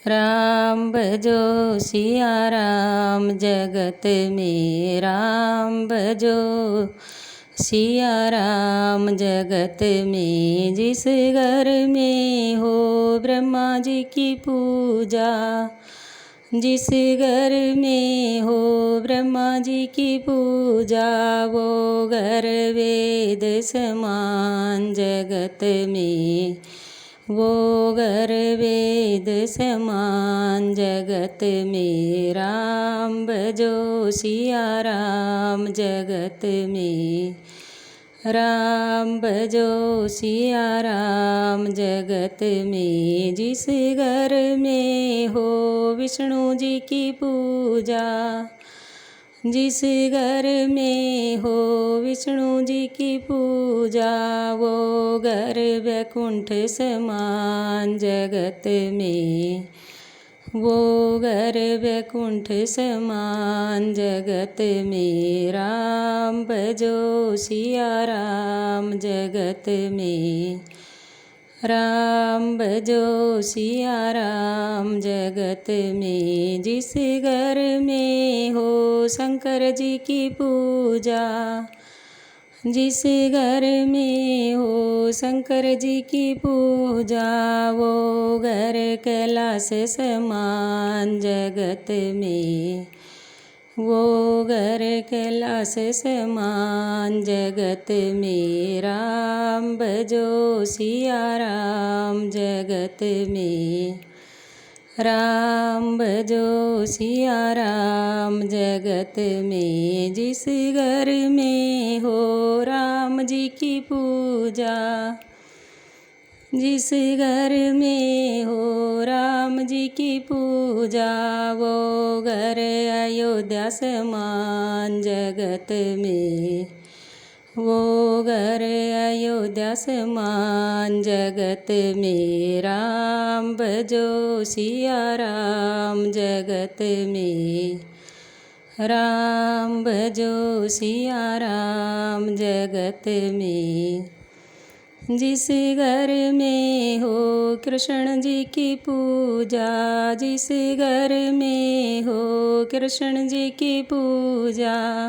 राम भजो सिया राम, जगत में राम भजो सिया राम, जगत में। जिस घर में हो ब्रह्मा जी की पूजा, जिस घर में हो ब्रह्मा जी की पूजा, वो घर वेद समान जगत में, वो घर वेद समान जगत में। राम भजो सिया राम, जगत में। राम भजो सिया राम, जगत में। जिस घर में हो विष्णु जी की पूजा, जिस घर में हो विष्णु जी की पूजा, वो घर वैकुंठ समान जगत में, वो घर वैकुंठ समान जगत में। राम भजो सिया राम, जगत में। राम भजो सिया राम, जगत में। जिस घर में हो शंकर जी की पूजा, जिस घर में हो शंकर जी की पूजा, वो घर कैलाश समान जगत में, वो घर कैलाश समान जगत में। राम भजो सिया राम, जगत में। राम भजो सिया राम, जगत में। जिस घर में हो राम जी की पूजा, जिस घर में हो राम जी की पूजा, वो घर अयोध्या समान जगत में, वो घर अयोध्या समान जगत में। राम भजो सिया राम, जगत में। राम भजो सिया राम, जगत में। जिस घर में हो कृष्ण जी की पूजा, जिस घर में हो कृष्ण जी की पूजा,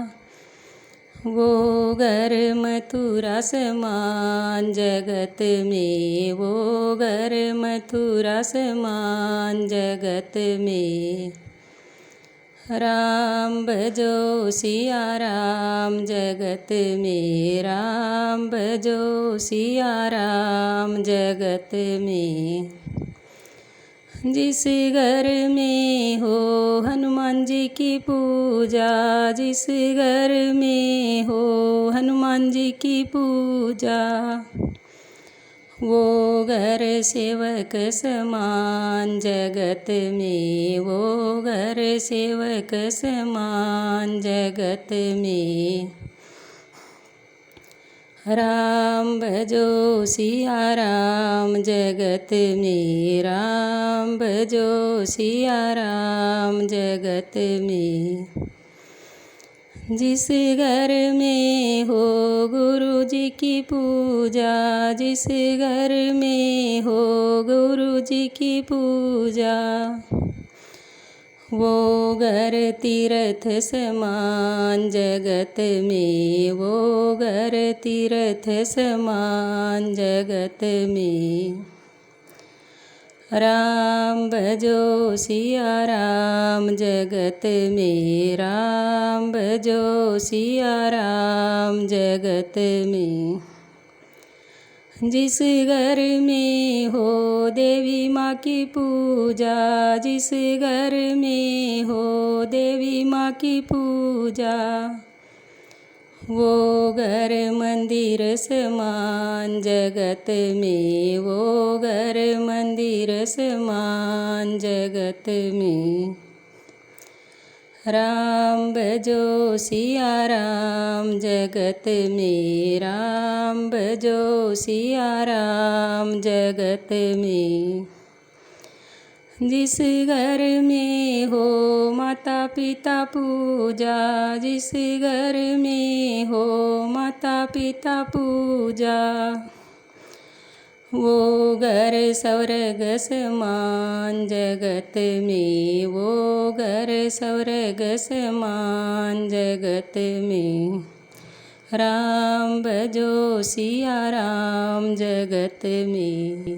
वो घर मथुरा समान जगत में, वो घर मथुरा समान जगत में। राम भजो सिया राम, जगत में। राम भजो सिया राम, जगत में। जिस घर में हो हनुमान जी की पूजा, जिस घर में हो हनुमान जी की पूजा, वो घर सेवक समान जगत में, वो घर सेवक समान जगत में। राम भजो सिया राम, जगत में। राम भजो सिया राम, जगत में। जिस घर में हो गुरु जी की पूजा, जिस घर में हो गुरु जी की पूजा, वो घर तीर्थ समान जगत में, वो घर तीर्थ समान जगत में। राम भजो सिया राम, जगत में। राम भजो सिया राम, जगत में। जिस घर में हो देवी माँ की पूजा, जिस घर में हो देवी माँ की पूजा, वो घर मंदिर समान जगत में, वो घर मंदिर समान जगत में। राम भजो सिया राम, जगत में। राम भजो सिया राम, जगत में। जिस घर में हो माता पिता पूजा, जिस घर में हो माता पिता पूजा, वो घर स्वर्ग समान जगत में, वो घर स्वर्ग समान जगत में। राम भजो सिया राम जगत में।